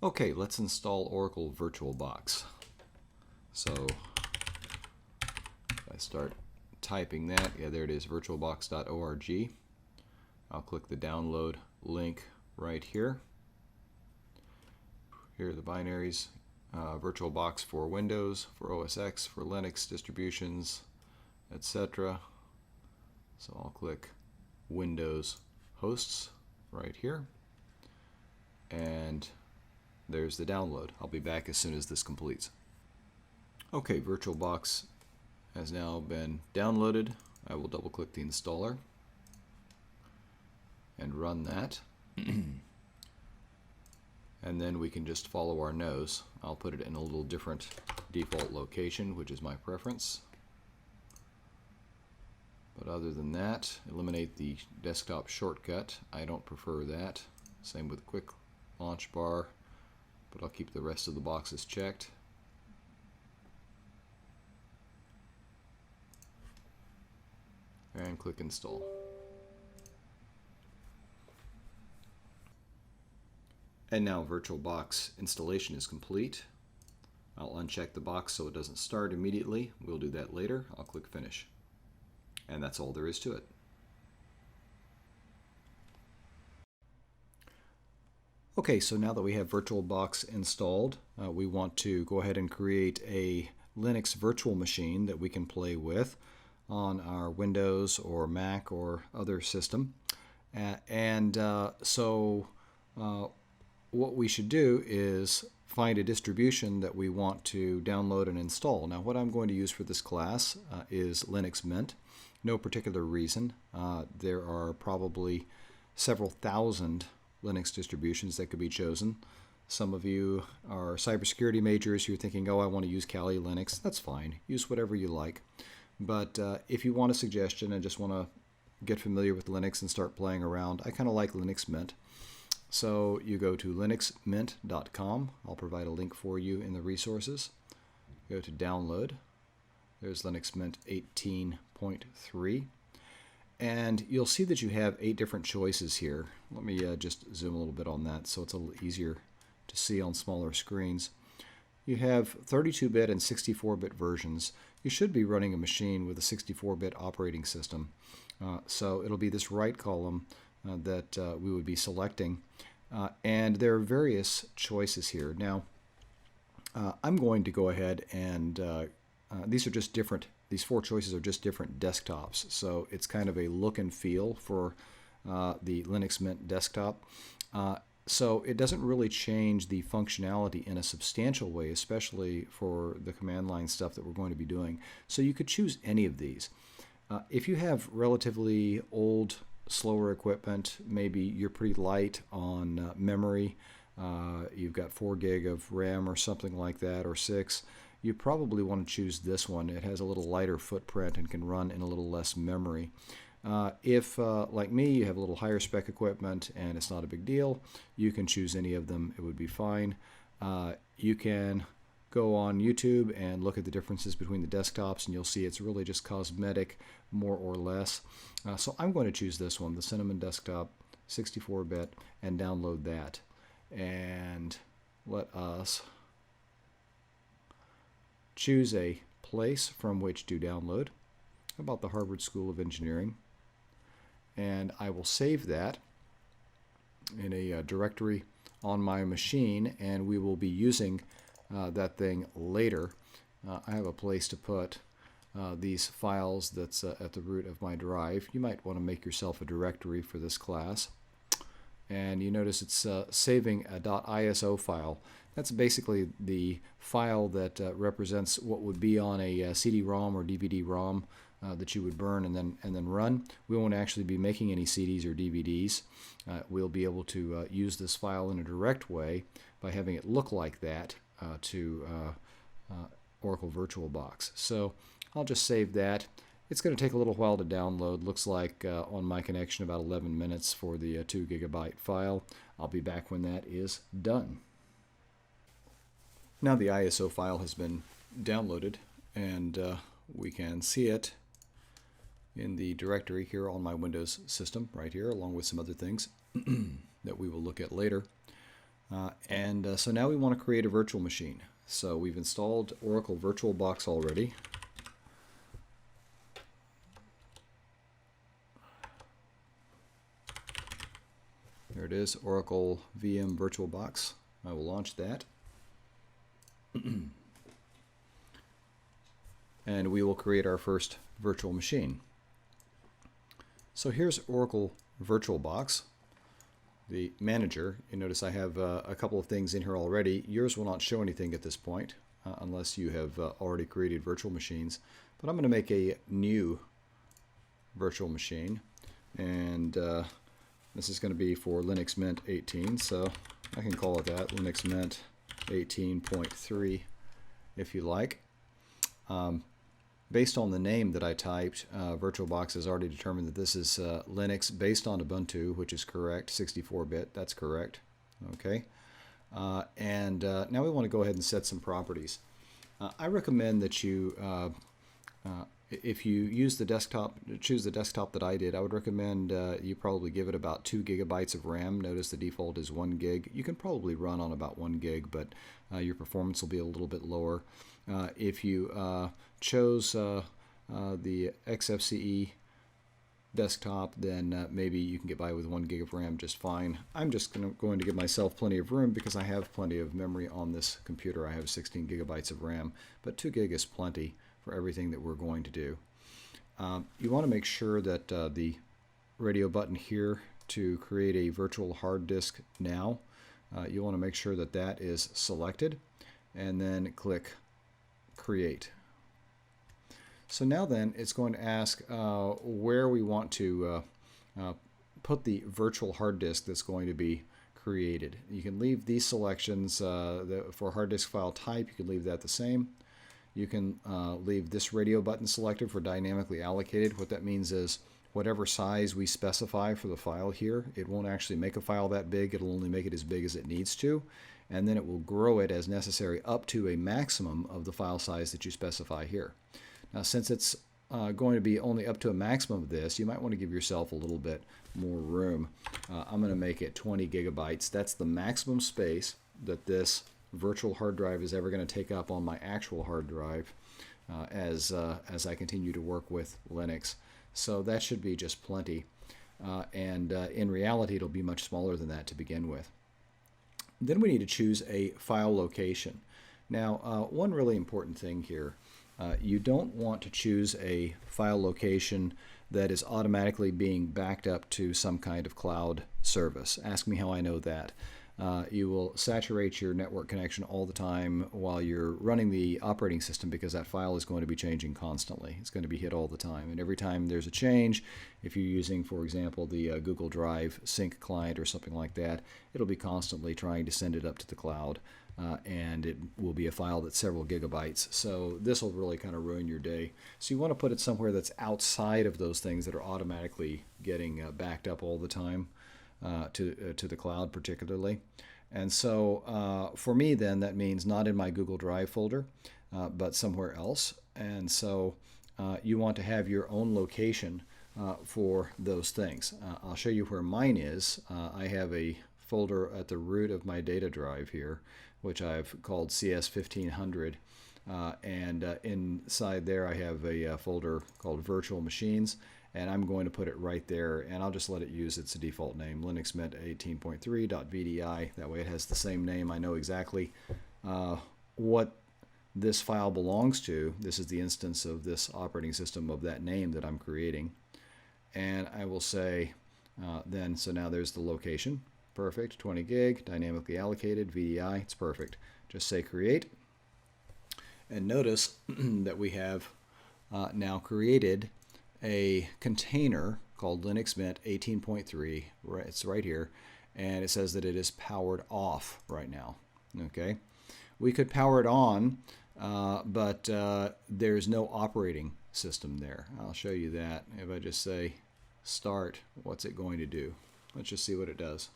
Okay, let's install Oracle Virtualbox. So if I start typing that, yeah, there it is, virtualbox.org. I'll click the download link right here. Here are the binaries. VirtualBox for Windows, for OS X, for Linux distributions, etc. So I'll click Windows hosts right here. And there's the download. I'll be back as soon as this completes. Okay, VirtualBox has now been downloaded. I will double click the installer and run that. And then we can just follow our nose. I'll put it in a little different default location, which is my preference. But other than that, eliminate the desktop shortcut. I don't prefer that. Same with quick launch bar, but I'll keep the rest of the boxes checked. And click install. And now VirtualBox installation is complete. I'll uncheck the box so it doesn't start immediately. We'll do that later. I'll click finish. And that's all there is to it. Okay, so now that we have VirtualBox installed, we want to go ahead and create a Linux virtual machine that we can play with on our Windows or Mac or other system. What we should do is find a distribution that we want to download and install. Now what I'm going to use for this class is Linux Mint. No particular reason. There are probably several thousand Linux distributions that could be chosen. Some of you are cybersecurity majors. You're thinking, oh, I want to use Kali Linux. That's fine. Use whatever you like. But if you want a suggestion and just want to get familiar with Linux and start playing around, I kind of like Linux Mint. So you go to linuxmint.com. I'll provide a link for you in the resources. Go to download. There's Linux Mint 18.3. And you'll see that you have 8 different choices here. Let me just zoom a little bit on that so it's a little easier to see on smaller screens. You have 32-bit and 64-bit versions. You should be running a machine with a 64-bit operating system. So it'll be this right column that we would be selecting. And there are various choices here. Now, I'm going to go ahead and these 4 choices are just different desktops. So it's kind of a look and feel for the Linux Mint desktop. So it doesn't really change the functionality in a substantial way, especially for the command line stuff that we're going to be doing. So you could choose any of these. If you have relatively old, slower equipment, maybe you're pretty light on memory, you've got 4 gig of RAM or something like that, or 6, you probably want to choose this one. It has a little lighter footprint and can run in a little less memory. If, like me, you have a little higher spec equipment and it's not a big deal, you can choose any of them. It would be fine. You can go on YouTube and look at the differences between the desktops, and you'll see it's really just cosmetic, more or less. So I'm going to choose this one, the Cinnamon Desktop, 64-bit, and download that. And let us choose a place from which to download. How about the Harvard School of Engineering? And I will save that in a directory on my machine, and we will be using that thing later. I have a place to put these files that's at the root of my drive. You might want to make yourself a directory for this class. And you notice it's saving a .iso file. That's basically the file that represents what would be on a CD-ROM or DVD-ROM that you would burn and then run. We won't actually be making any CDs or DVDs. We'll be able to use this file in a direct way by having it look like that to Oracle VirtualBox. So I'll just save that. It's going to take a little while to download. Looks like on my connection about 11 minutes for the 2 gigabyte file. I'll be back when that is done. Now the ISO file has been downloaded, and we can see it in the directory here on my Windows system right here, along with some other things that we will look at later. So now we want to create a virtual machine. So we've installed Oracle Virtualbox already. There it is, Oracle VM Virtualbox. I will launch that. And we will create our first virtual machine. So here's Oracle Virtualbox, the manager. You notice I have a couple of things in here already. Yours will not show anything at this point unless you have already created virtual machines. But I'm going to make a new virtual machine, and this is going to be for Linux Mint 18, so I can call it that, Linux Mint 18.3 if you like. Based on the name that I typed, VirtualBox has already determined that this is Linux based on Ubuntu, which is correct, 64-bit, that's correct. Okay, now we want to go ahead and set some properties. I recommend that you, if you use the desktop, choose the desktop that I did, I would recommend you probably give it about 2 gigabytes of RAM. Notice the default is 1 gig. You can probably run on about 1 gig, but your performance will be a little bit lower. If you chose the XFCE desktop, then maybe you can get by with 1 gig of RAM just fine. I'm just going to give myself plenty of room because I have plenty of memory on this computer. I have 16 gigabytes of RAM, but 2 gig is plenty for everything that we're going to do. You want to make sure that the radio button here to create a virtual hard disk now, you want to make sure that that is selected, and then click Create. So now then it's going to ask where we want to put the virtual hard disk that's going to be created. You can leave these selections for hard disk file type, you can leave that the same. You can leave this radio button selected for dynamically allocated. What that means is whatever size we specify for the file here, it won't actually make a file that big, it'll only make it as big as it needs to, and then it will grow it as necessary up to a maximum of the file size that you specify here. Now since it's going to be only up to a maximum of this, you might want to give yourself a little bit more room. I'm going to make it 20 gigabytes. That's the maximum space that this virtual hard drive is ever going to take up on my actual hard drive as I continue to work with Linux. So that should be just plenty. In reality, it'll be much smaller than that to begin with. Then we need to choose a file location. Now, one really important thing here, you don't want to choose a file location that is automatically being backed up to some kind of cloud service. Ask me how I know that. You will saturate your network connection all the time while you're running the operating system because that file is going to be changing constantly. It's going to be hit all the time. And every time there's a change, if you're using, for example, the Google Drive sync client or something like that, it'll be constantly trying to send it up to the cloud. And it will be a file that's several gigabytes. So this will really kind of ruin your day. So you want to put it somewhere that's outside of those things that are automatically getting backed up all the time. To the cloud particularly. And so for me then that means not in my Google Drive folder but somewhere else. And so you want to have your own location for those things. I'll show you where mine is. I have a folder at the root of my data drive here which I've called CS1500 and inside there I have a folder called Virtual Machines. And I'm going to put it right there, and I'll just let it use its default name, Linux Mint 18.3.vdi. That way it has the same name. I know exactly what this file belongs to. This is the instance of this operating system of that name that I'm creating. And I will say then, so now there's the location. Perfect, 20 gig, dynamically allocated, VDI, it's perfect. Just say create. And notice that we have now created a container called Linux Mint 18.3. It's right here, and it says that it is powered off right now. Okay, we could power it on, but there's no operating system there. I'll show you that. If I just say start, what's it going to do? Let's just see what it does.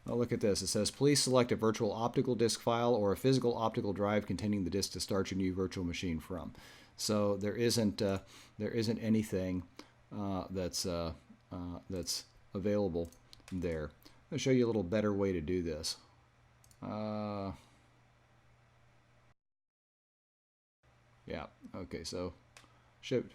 Oh, look at this. It says, please select a virtual optical disk file or a physical optical drive containing the disk to start your new virtual machine from. So there isn't anything that's available there. I'll show you a little better way to do this. Yeah, okay, so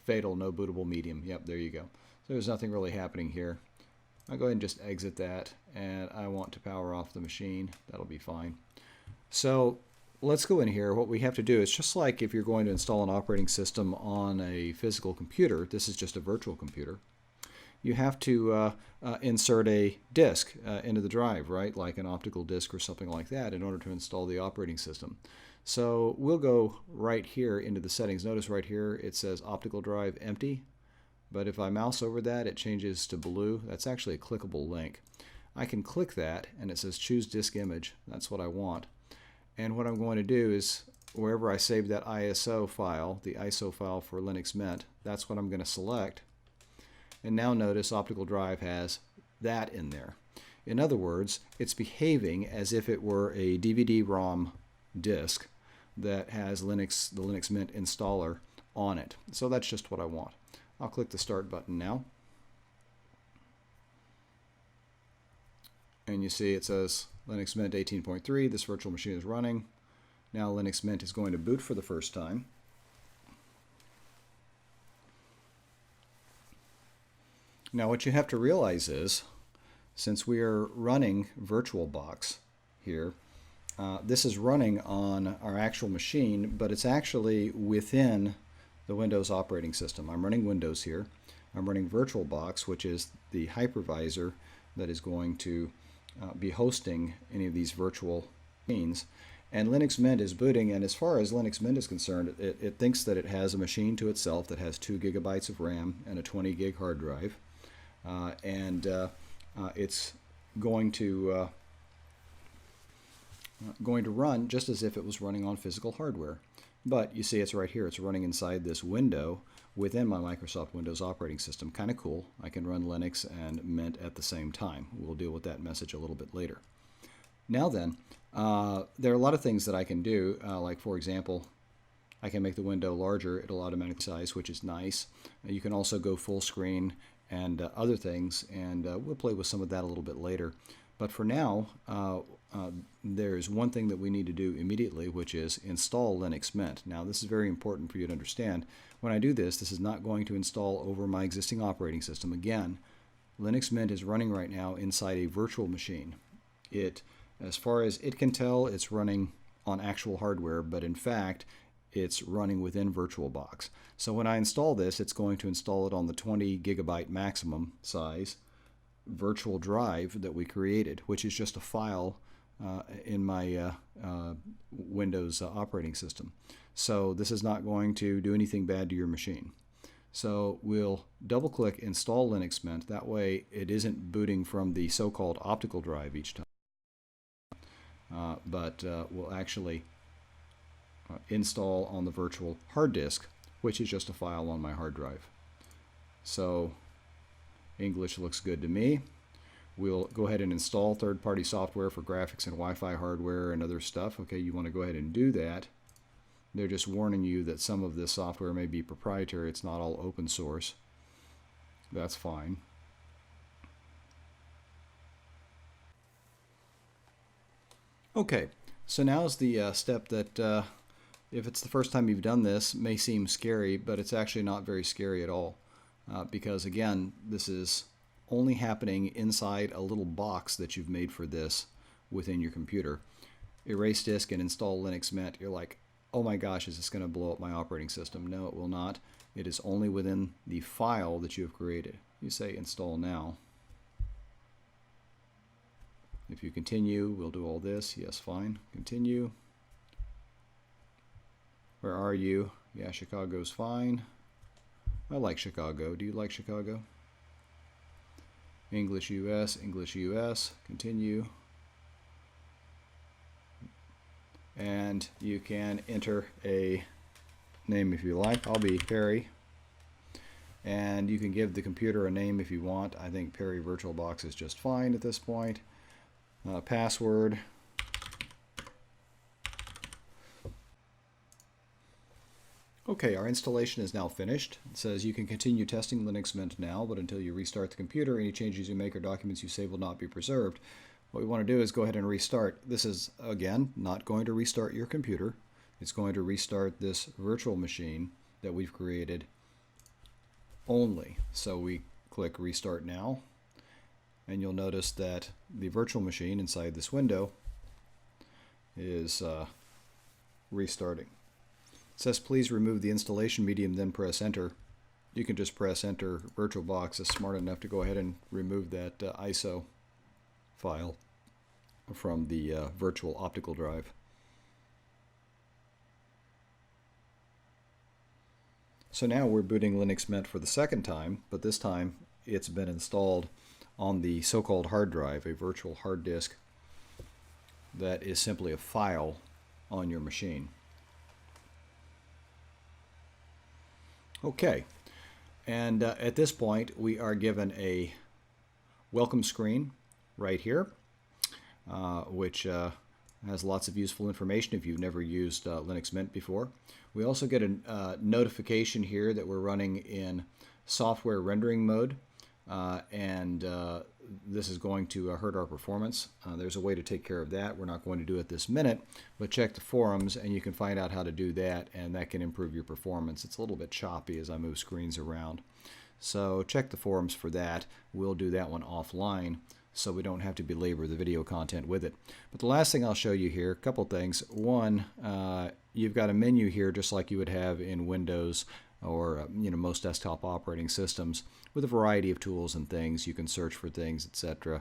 fatal, no bootable medium. Yep, there you go. So there's nothing really happening here. I'll go ahead and just exit that, and I want to power off the machine. That'll be fine. So let's go in here. What we have to do is just like if you're going to install an operating system on a physical computer, this is just a virtual computer, you have to insert a disk into the drive, right? Like an optical disk or something like that in order to install the operating system. So we'll go right here into the settings. Notice right here it says optical drive empty. But if I mouse over that, it changes to blue. That's actually a clickable link. I can click that, and it says choose disk image. That's what I want. And what I'm going to do is, wherever I save that ISO file, the ISO file for Linux Mint, that's what I'm going to select. And now notice optical drive has that in there. In other words, it's behaving as if it were a DVD-ROM disk that has the Linux Mint installer on it. So that's just what I want. I'll click the Start button now. And you see it says Linux Mint 18.3. This virtual machine is running. Now Linux Mint is going to boot for the first time. Now what you have to realize is, since we are running Virtualbox here, this is running on our actual machine, but it's actually within the Windows operating system. I'm running Windows here. I'm running Virtualbox, which is the hypervisor that is going to be hosting any of these virtual machines. And Linux Mint is booting, and as far as Linux Mint is concerned, it thinks that it has a machine to itself that has 2 gigabytes of RAM and a 20 gig hard drive. It's going to run just as if it was running on physical hardware. But you see it's right here. It's running inside this window within my Microsoft Windows operating system. Kind of cool. I can run Linux and Mint at the same time. We'll deal with that message a little bit later. Now then, there are a lot of things that I can do. Like for example, I can make the window larger. It'll automatically size, which is nice. You can also go full screen and other things, and we'll play with some of that a little bit later. But for now, there's one thing that we need to do immediately, which is install Linux Mint. Now, this is very important for you to understand. When I do this, this is not going to install over my existing operating system. Again, Linux Mint is running right now inside a virtual machine. As far as it can tell, it's running on actual hardware, but in fact, it's running within Virtualbox. So when I install this, it's going to install it on the 20 gigabyte maximum size virtual drive that we created, which is just a file in my Windows operating system. So this is not going to do anything bad to your machine. So we'll double click install Linux Mint. That way it isn't booting from the so-called optical drive each time, but we'll actually install on the virtual hard disk, which is just a file on my hard drive. So English looks good to me. We'll go ahead and install third-party software for graphics and Wi-Fi hardware and other stuff. Okay, you want to go ahead and do that. They're just warning you that some of this software may be proprietary. It's not all open source. That's fine. Okay, so now's the step that, if it's the first time you've done this, may seem scary, but it's actually not very scary at all. Because again, this is only happening inside a little box that you've made for this within your computer. Erase disk and install Linux Mint. You're like, oh my gosh, is this going to blow up my operating system? No, it will not. It is only within the file that you have created. You say install now. If you continue, we'll do all this. Yes, fine. Continue. Where are you? Yeah, Chicago's fine. I like Chicago. Do you like Chicago? English US, English US. Continue. And you can enter a name if you like. I'll be Perry. And you can give the computer a name if you want. I think Perry VirtualBox is just fine at this point. Password. Okay, our installation is now finished. It says you can continue testing Linux Mint now, but until you restart the computer, any changes you make or documents you save will not be preserved. What we want to do is go ahead and restart. This is, again, not going to restart your computer. It's going to restart this virtual machine that we've created only. So we click Restart Now, and you'll notice that the virtual machine inside this window is restarting. It says please remove the installation medium, then press enter. You can just press enter. Virtualbox is smart enough to go ahead and remove that ISO file from the virtual optical drive. So now we're booting Linux Mint for the second time, but this time it's been installed on the so-called hard drive, a virtual hard disk that is simply a file on your machine. Okay, and at this point we are given a welcome screen right here, which has lots of useful information if you've never used Linux Mint before. We also get a notification here that we're running in software rendering mode, and this is going to hurt our performance. There's a way to take care of that. We're not going to do it this minute, but check the forums and you can find out how to do that, and that can improve your performance. It's a little bit choppy as I move screens around. So check the forums for that. We'll do that one offline so we don't have to belabor the video content with it. But the last thing I'll show you here, a couple things. One, you've got a menu here just like you would have in Windows or most desktop operating systems, with a variety of tools and things. You can search for things, etc.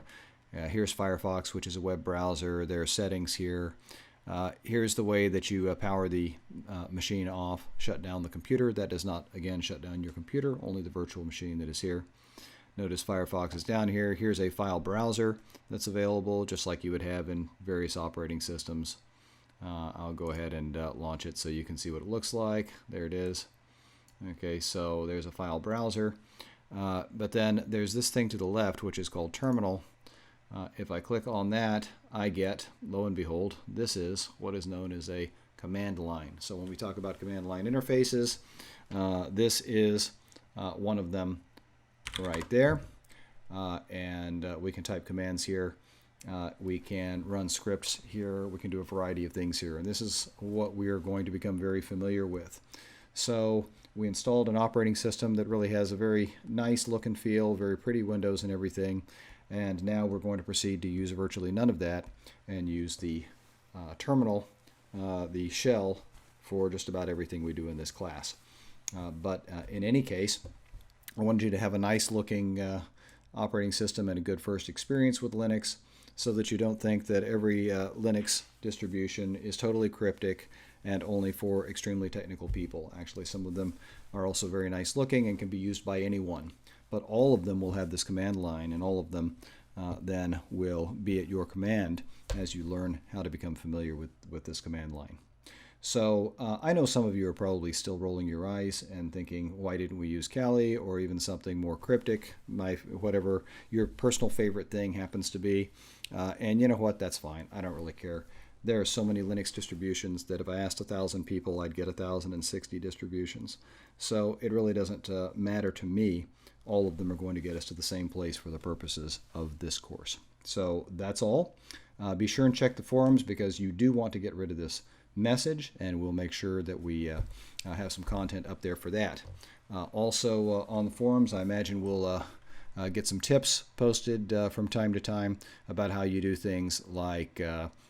Here's Firefox, which is a web browser. There are settings here. Here's the way that you power the machine off, shut down the computer. That does not, again, shut down your computer, only the virtual machine that is here. Notice Firefox is down here. Here's a file browser that's available, just like you would have in various operating systems. I'll go ahead and launch it so you can see what it looks like. There it is. Okay, so there's a file browser, but then there's this thing to the left which is called Terminal. If I click on that, I get, lo and behold, this is what is known as a command line. So when we talk about command line interfaces, this is one of them right there, and we can type commands here. We can run scripts here. We can do a variety of things here, and this is what we are going to become very familiar with. So we installed an operating system that really has a very nice look and feel, very pretty windows and everything, and now we're going to proceed to use virtually none of that and use the terminal, the shell, for just about everything we do in this class. But in any case, I wanted you to have a nice looking operating system and a good first experience with Linux, so that you don't think that every Linux distribution is totally cryptic and only for extremely technical people. Actually, some of them are also very nice looking and can be used by anyone. But all of them will have this command line, and all of them then will be at your command as you learn how to become familiar with this command line. So I know some of you are probably still rolling your eyes and thinking, why didn't we use Kali or even something more cryptic, whatever your personal favorite thing happens to be. And you know what, that's fine. I don't really care. There are so many Linux distributions that if I asked 1,000 people, I'd get 1,060 distributions. So it really doesn't matter to me. All of them are going to get us to the same place for the purposes of this course. So that's all. Be sure and check the forums, because you do want to get rid of this message, and we'll make sure that we have some content up there for that. Also on the forums, I imagine we'll get some tips posted from time to time about how you do things like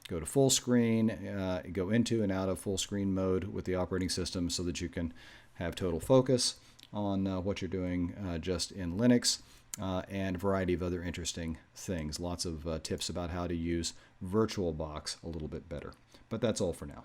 go to full screen, go into and out of full screen mode with the operating system so that you can have total focus on what you're doing just in Linux, and a variety of other interesting things. Lots of tips about how to use Virtualbox a little bit better. But that's all for now.